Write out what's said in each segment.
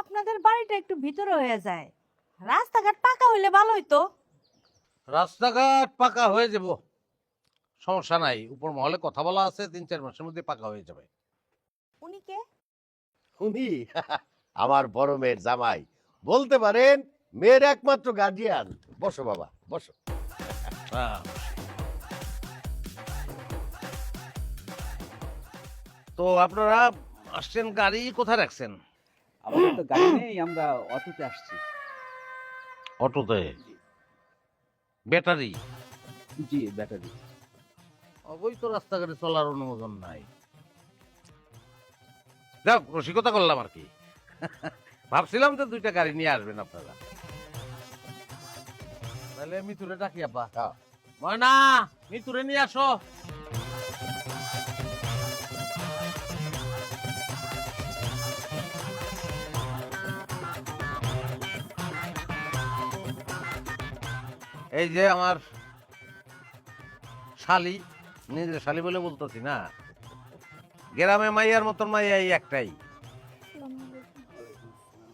আপনাদের বাড়িটা একটু ভিতরে হয়ে যায়, রাস্তাঘাট পাকা হইলে ভালো হইতো। রাস্তাঘাট পাকা হয়ে যাব, সমস্যা নাই। উপর মহলে কথা বলা আছে, 3-4 মাসের মধ্যে পাকা হয়ে যাবে। উনি কে? উনি আমার বড় মেয়ের জামাই, বলতে পারেন মেয়ের একমাত্র গার্জিয়ান। বসো বাবা, বসো। হ্যাঁ। তো আপনারা আসছেন, গাড়ি কোথায় রাখছেন? আমাদের তো গাড়ি নেই, আমরা অটোতে আসছি। অটোতে? ব্যাটারি? জি, ব্যাটারি। ওই তো রাস্তাঘাটে চলার অনুমোদন নাই। যাক, রসিকতা করলাম আর কি। ভাবছিলাম তো 2টা গাড়ি নিয়ে আসবেন আপনারা। তাহলে মিতুরে ডাকি আব্বা। হ্যাঁ। ময়না, মিতুরে নিয়ে আসো। এই যে আমার শালি, নিজের শালি বলে বলতেছি না, গ্রামে মাইয়ার মতন মাইয়া এই একটাই,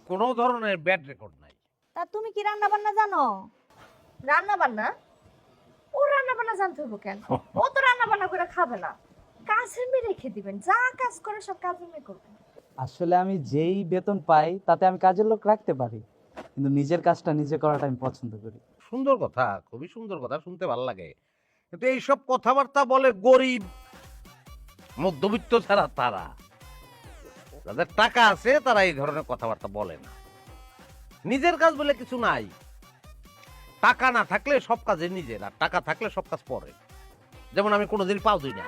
কোনো ধরনের ব্যাড রেকর্ড নাই। তা তুমি কি রান্না বান্না জানো? রান্না বান্না? ও রান্না বান্না জানতে হবো কেন? ও তো রান্না বান্না করে খাবে না, কাজের মেয়ে রেখে দিবেন, যা কাজ করে সব কাজের মেয়ে করবে। আসলে আমি যেই বেতন পাই তাতে আমি কাজের লোক রাখতে পারি, কিন্তু নিজের কাজটা নিজে করাটা আমি পছন্দ করি। সুন্দর কথা, খুবই সুন্দর কথা, শুনতে ভালো লাগে। কিন্তু এইসব কথাবার্তা বলে গরিব মধ্যবিত্ত ছাড়া তারা, যাদের টাকা আছে তারা এই ধরনের কথাবার্তা বলে না। নিজের কাজ বলে কিছু নাই। টাকা না থাকলে সব কাজে নিজের, আর টাকা থাকলে সব কাজ পরে। যেমন আমি কোনোদিন পাও ধুই না,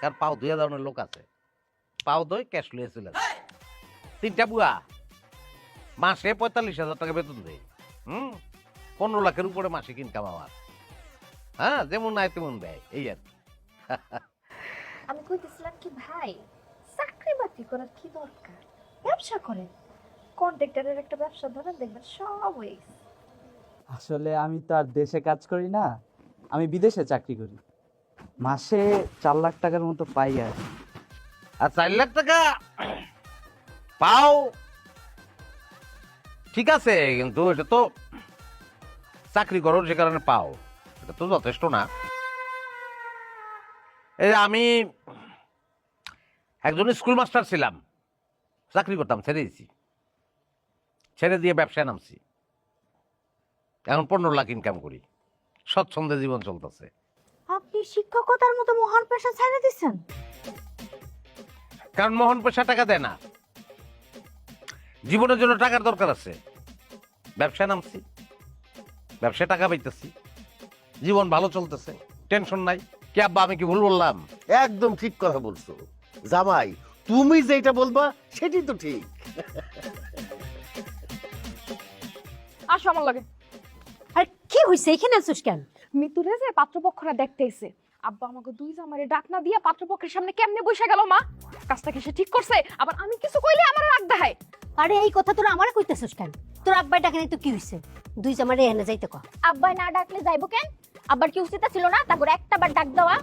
কারণ পাও ধুয়ে ধরনের লোক আছে, পাও ধুই ক্যাশ লুয়ে চলে যায়। 3টা বুয়া, মাসে 45,000 টাকা বেতন দেয়। 15 লাখের উপরে মাসিক ইনকাম আমার। হ্যাঁ, যেমন নাই তেমন দেয়, এই আর কি। আমি কইতেছিলাম কি ভাই, চাকরি বাকরি করার কি দরকার, ব্যবসা করেন। কন্ট্রাক্টরের একটা ব্যবসা ধরেন, দেখবেন সব হয়ে গেছে। আসলে আমি তো আর দেশে কাজ করি না, আমি বিদেশে চাকরি করি। মাসে 4 লাখ টাকার মতো পাই আর কি। আর 4 লাখ টাকা পাও ঠিক আছে, কিন্তু এটা তো চাকরি করো যে কারণে পাও, এটা তো যথেষ্ট না। এই আমি একজন স্কুল মাস্টার ছিলাম, চাকরি করতাম, ছেড়ে দিয়েছি। ছেড়ে দিয়ে ব্যবসায় নামছি, এখন 15 লাখ ইনকাম করি, স্বচ্ছন্দে জীবন চলতেছে। আপনি শিক্ষকতার মতো মহান পেশা ছেড়ে দিচ্ছেন? কারণ মোহন পয়সা টাকা দেয় না, জীবনের জন্য টাকার দরকার আছে। ব্যবসায় নামছি, ব্যবসায় টাকা পাইতেছি, জীবন ভালো চলতেছে, টেনশন নাই। কি আব্বা, আমি কি ভুল বললাম? একদম ঠিক কথা বলছো জামাই, তুমি যেটা বলবা সেটাই তো ঠিক। আসো আমার লাগে। আর কি হইছে, এখানে আছিস কেন? মিতুরে যে পাত্রপক্ষরা দেখতে এসে, আব্বা আমাকে 2 জামাইরে ডাক না দিয়া পাত্রপক্ষের সামনে কেমনে বসে গেল মা? কাজটা কি সে ঠিক করছে? আবার আমি কিছু কইলে আমার রাগ দেখায়। আরে এই কথা তোরা আমারে কইতেছস কেন? তোর আব্বাই ডাকে নাই তো কি হইছে? 2 জামারে এনে যাইতে কও। আব্বাই না ডাকলে যাইবো কেন? আব্বার কি উচিত ছিল না তারপর একটা বার ডাক দেওয়া?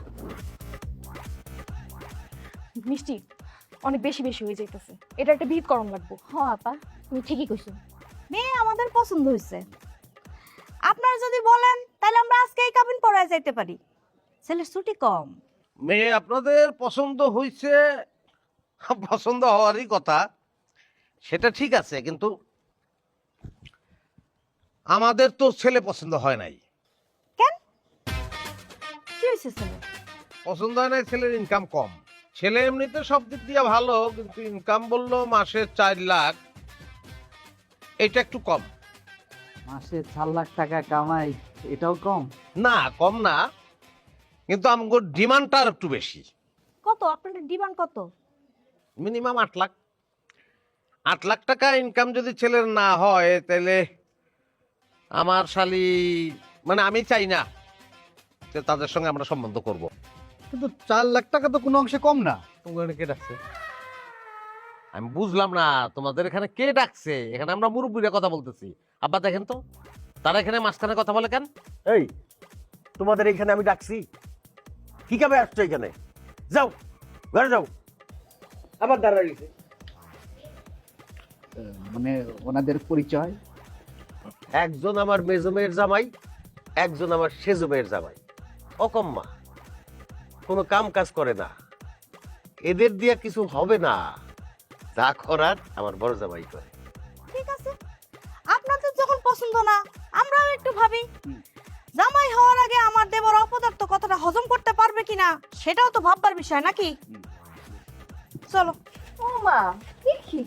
মিষ্টি অনেক বেশি বেশি হয়ে যাইতেছে, এটা একটা বিহিত করণ লাগবো। হ আপা, তুমি ঠিকই কইছো। মেয়ে আমাদের পছন্দ হয়েছে, আপনারা যদি বলেন তাহলে আমরা আজকেই কাবিন পড়ায় যাইতে পারি। ছেলের ছুটি কম। মেয়ে আপনাদের পছন্দ হয়েছে, পছন্দ হওয়ারই কথা, সেটা ঠিক আছে, কিন্তু আমাদের তো ছেলে পছন্দ হয় নাই। কেন, কি হয়েছে ছেলে? পছন্দ হয় নাই, ছেলের ইনকাম কম। ছেলে এমনিতে সব দিক দিয়ে ভালো, কিন্তু ইনকাম বললো মাসে 4 লাখ, এটা একটু কম। মাসে 4 লাখ টাকা কামাই, এটাও কম? না, কম না, কিন্তু আমার ডিমান্ডটা আর একটু বেশি। কত আপনাদের ডিমান্ড কত? মিনিমাম 8 লাখ। 8 লাখ টাকা ইনকাম যদি ছেলের না হয়, তাহলে আমার শালি, মানে আমি চাই না যে তাদের সঙ্গে আমরা সম্বন্ধ করব। কিন্তু 4 লাখ টাকা তো কোনো অংশে কম না। তোমাকে কে ডাকছে? আমি বুঝলাম না তোমাদের এখানে কে ডাকছে। এখানে আমরা মুরব্বীরা কথা বলতেছি। আব্বা দেখেন তো, তারা এখানে মাঝখানে কথা বলে কেন? এই, তোমাদের এখানে আমি ডাকছি? কি কাবে আসছো এখানে? যাও ঘরে যাও। আবার দাঁড়ায় গেছে। মানে ওনাদের পরিচয়? একজন আমার মেজো মেয়ের জামাই, একজন আমার সেজো মেয়ের জামাই। অকম্মা, কোনো কাম কাজ করে না, এদের দিয়ে কিছু হবে না। যা করার আমার বড় জামাই করে। ঠিক আছে, আপনাদের যখন পছন্দ না, আমরাও একটু ভাবি জামাই হওয়ার আগে আমার দেবর অপদার্থ কথাটা হজম করতে পারবে কিনা, সেটাও তো ভাববার বিষয় নাকি? চলো। ও মা, দেখি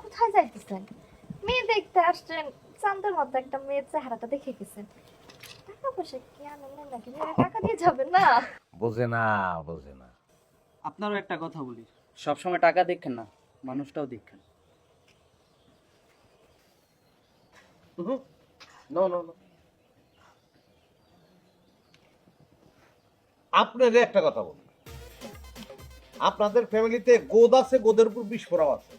কোথায় যাইতেছেন? মেয়ে দেখতে আসছেন, চাঁদের মতো একটা মেয়ের চেহারাটা দেখে গেছেন। টাকা পয়সা কি আনেন নাকি? মেয়েরা টাকা দিয়ে যাবেন না? বোঝে না, বোঝে না। আপনারও একটা কথা বলি, সবসময় টাকা দেখেন না, মানুষটাও দেখেন। নো নো নো, আপনাদের একটা কথা বলি, আপনাদের ফ্যামিলিতে গোদ আছে, গোদের উপর বিষ ফোড়াও আছে।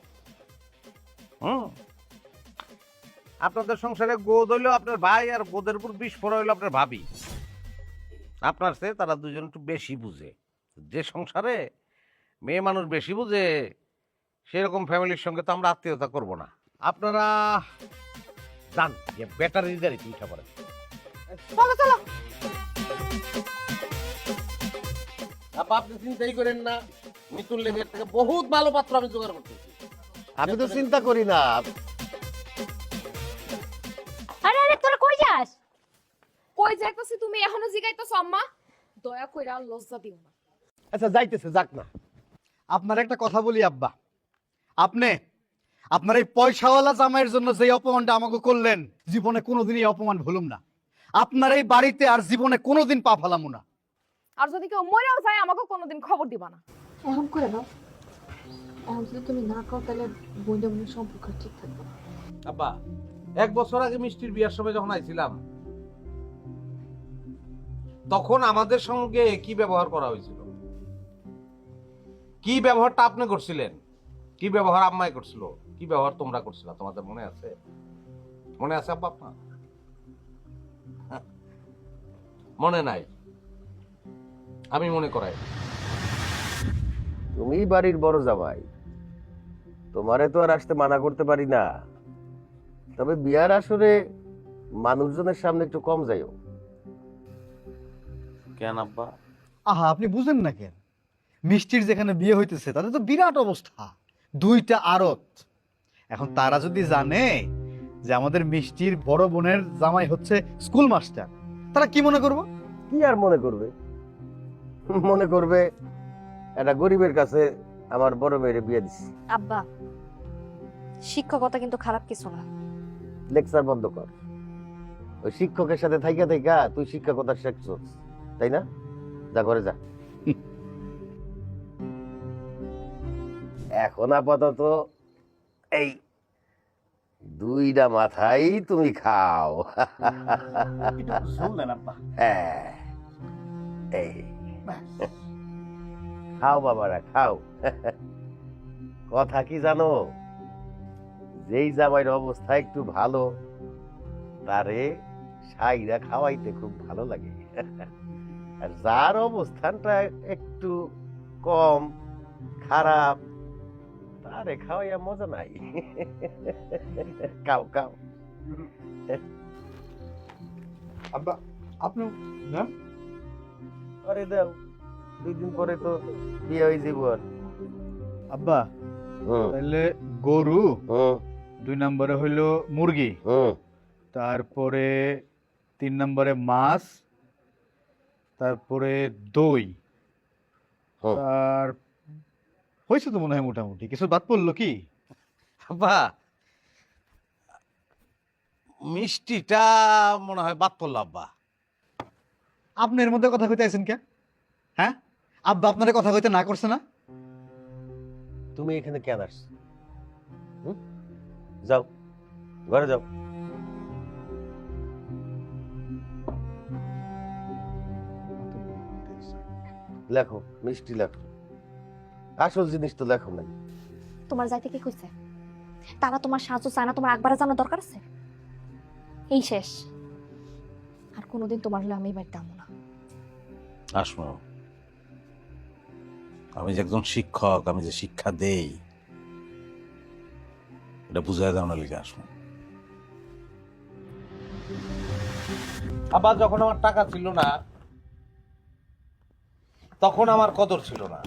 আপনাদের সংসারে গোদ হইলো আপনার ভাই, আর গোদের উপর বিষ ফোড়া হইলো আপনার ভাবি। আপনার চেয়ে তারা দুজন একটু বেশি বুঝে। যে সংসারে মেয়ে মানুষ বেশি বুঝে, সেরকম ফ্যামিলির সঙ্গে তো আমরা আত্মীয়তা করব না। আপনারা জান যে ব্যাটারি গাড়িতে উঠা পড়ে। চলো চলো। আপনি চিন্তাই করেন না, মিতুল লেগের থেকে বহুত ভালো পাত্র আমি জোগাড় করতেছি। আমি তো চিন্তা করি না। আরে আরে তোরা কই যাস? কই যাইতাছি তুমি এখনো জিগাইতাছো আম্মা? দয়া কইরা আর লজ্জা দিও না। আচ্ছা যাইতেছে, যাক না। আপনার একটা কথা বলি আব্বা, আপনি আপনার এই পয়সাওয়ালা জামাইয়ের জন্য যে অপমানটা আমাকে করলেন, জীবনে কোনোদিন এই অপমান ভুলুম না। আপনার এই বাড়িতে আর জীবনে কোনোদিন পা ফালামু না। আর যদি কেউ মরেও যায় আমাকে কোনোদিন খবর দিবা না। এখন করে দাও। এখন যদি তুমি না করো তাহলে বইটা বোনের সম্পর্ক ঠিক থাকবে না। আব্বা, 1 বছর আগে মিষ্টির বিয়ার সময় যখন আইছিলাম, তখন আমাদের সঙ্গে কি ব্যবহার করা হয়েছিল, কি ব্যবহারটা আপনি করছিলেন, কি ব্যবহার আম্মাই করছিল, কি ব্যবহার তোমরা করছিল, তোমাদের মনে আছে? মনে আছে আব্বা আপনার? মনে নাই? আমি মনে করাই। তুমি বাড়ির বড় জামাই, তোমারে তো আর আসতে মানা করতে পারি না। তবে বিয়ার আসরে মানুষজনের সামনে একটু কম যাইও। কেন আব্বা? আহা, আপনি বুঝেন না কেন? মিষ্টির যেখানে বিয়ে হইতেছে তাদের তো বিরাট অবস্থা, 2টা আড়ত। এখন তারা যদি জানে যে আমাদের মিষ্টির বড় বোনের জামাই হচ্ছে স্কুল মাস্টার, তারা কি মনে করবো? কি আর মনে করবে? মনে করবে একটা গরিবের কাছে আমার বড় মেয়েরে বিয়ে দিছি। আব্বা, শিক্ষকতা কিন্তু খারাপ কিছু না। লেকচার বন্ধ কর। ওই শিক্ষকের সাথে থাইকা থাইকা তুই শিক্ষকতা শিখছস, তাই না? যা করে যা। এখন আপাতত এই 2টা মাথাই তুমি খাও। হ্যাঁ, এই খাও বাবারা, খাও। কথা কি জানো, যেই জামাইয়ের অবস্থা একটু ভালো, তারে সাইরা খাওয়াইতে খুব ভালো লাগে। আর যার অবস্থানটা একটু কম খারাপ, তারে খাওয়াইয়া মজা নাই। খাও খাও। আব্বা, আপনি না? আরে দাও, 2 দিন পরে তো বিয়ে হয়ে যাবো। আর আব্বা, তাহলে গরু, 2 নম্বরে হইলো মুরগি, তারপরে 3 নম্বরে মাছ, তারপরে দই, আর হয়েছে তো মনে হয় মোটামুটি। কিছু বাদ পড়লো কি? আব্বা, মিষ্টিটা মনে হয় বাদ পড়লো আব্বা। আপনি এর মধ্যে কথা কইতে আছেন কে? হ্যাঁ, আব্বা আপনার কথা কইতে না করছে না? তুমি এখানে কেন আসছো? যাও ঘরে যাও। লেখো, মিষ্টি লেখো, আসল জিনিস তো লেখো নাই। তোমার যাইতে কি কইছে? তারা তোমার সাহায্য চায় না, তোমার একবার জানার দরকার আছে? এই শেষ। আর কোনোদিন তোমার হলে আমি বাড়িতে আমো না। আসমো, আমি যে একজন শিক্ষক, আমি যে শিক্ষা দেই, এটা বুঝাই দাও না লিখে আসবো। আবার যখন আমার টাকা ছিল না তখন আমার কদর ছিল না,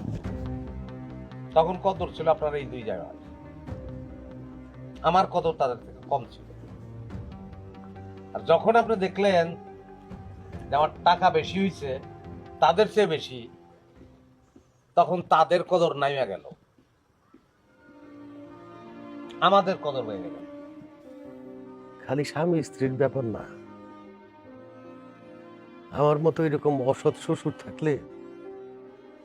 তখন কদর ছিল আপনার এই দুই জায়গায়, আমার কদর তাদের থেকে কম ছিল। আর যখন আপনি দেখলেন যে আমার টাকা বেশি হয়েছে তাদের চেয়ে বেশি, তখন তাদের কদর নাইমা গেল, আমাদের কদর বেড়ে গেল। খালি স্বামী স্ত্রীর ব্যাপার না, আমার মতো এরকম অসৎ শ্বশুর থাকলে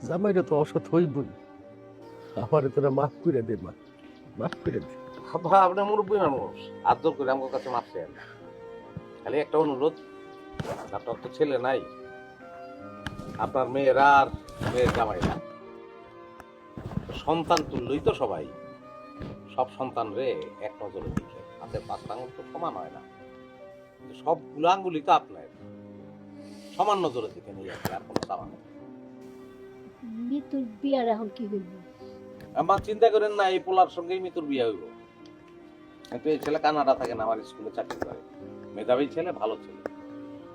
জামাইরা তো অসৎ হইবই। আমার তোরা মাফ করে দে, মা মাফ করে দে। আপনার মুরব্বী মানুষ, আদর করে আমার কাছে মারছেন। খালি একটা অনুরোধ, আপনার তো ছেলে নাই, আপনার মেয়েরা আর মেয়ের জামাইরা সন্তান তুললই তো সবাই, সব সন্তান রে এক নজরে দেখে। হাতের 5 আঙুল তো সমান হয় না, সবগুলো আঙ্গুলি তো আপনার, সমান নজরে দেখে নিয়ে যাচ্ছে, আর কোনো চাওয়া নেই। মৃত্যুর বিয়ার এখন কি হইব? আমার চিন্তা করেন না, এই পোলার সঙ্গেই মৃত্যুর বিয়ে হইব। কিন্তু এই ছেলে কানাডা থাকে না, আমার স্কুলে চাকরি করে, মেধাবী ছেলে, ভালো ছেলে।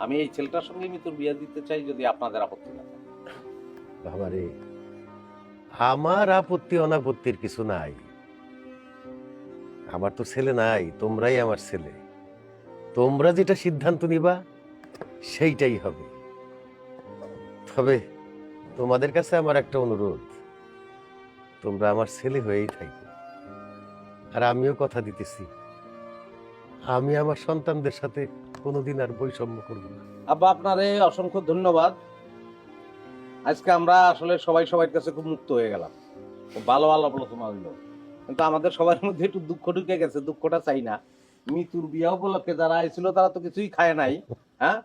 আমি এই ছেলেটার সঙ্গে মৃত্যুর বিয়ে দিতে চাই, যদি আপনাদের আপত্তি না থাকে। বাবারে, আমার আপত্তি অনাপত্তির কিছু নাই। আমার তো ছেলে নাই, তোমরাই আমার ছেলে। তোমরা যেটা সিদ্ধান্ত নিবা সেইটাই হবে। তবে তোমাদের কাছে আমার একটা অনুরোধ, তোমরা আমার ছেলে হয়েই থাকো। আর আমিও কথা দিতেছি, আমি আমার সন্তানদের সাথে কোনোদিন আর বৈষম্য করব না। আব্বা, আপনারে অসংখ্য ধন্যবাদ। আজকে আমরা আসলে সবাই সবার কাছে খুব মুক্ত হয়ে গেলাম, খুব ভালো ভালো আলোচনা হইলো। কিন্তু আমাদের সবার মধ্যে একটু দুঃখ ঢুকে গেছে, দুঃখটা চাই না। মৃত্যুর বিয়া উপলক্ষে যারা আইছিল তারা তো কিছুই খায় নাই, হ্যাঁ,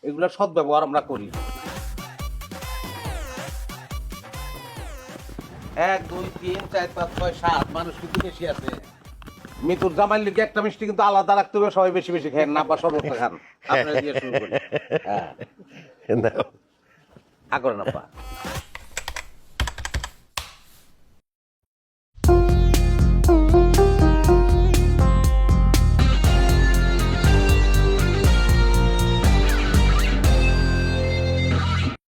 এগুলো সদ্ব্যবহার আমরা করি। 1 2 3 4 5 6 7 মানুষ কিন্তু বেশি আছে। মৃত্যুর জামাইয়ের লিগে একটা মিষ্টি কিন্তু আলাদা রাখতে হবে, সবাই বেশি বেশি খান না, বা সর্বত্র খান। আপনারা দিয়ে শুরু করি। হ্যাঁ, না আগর না পা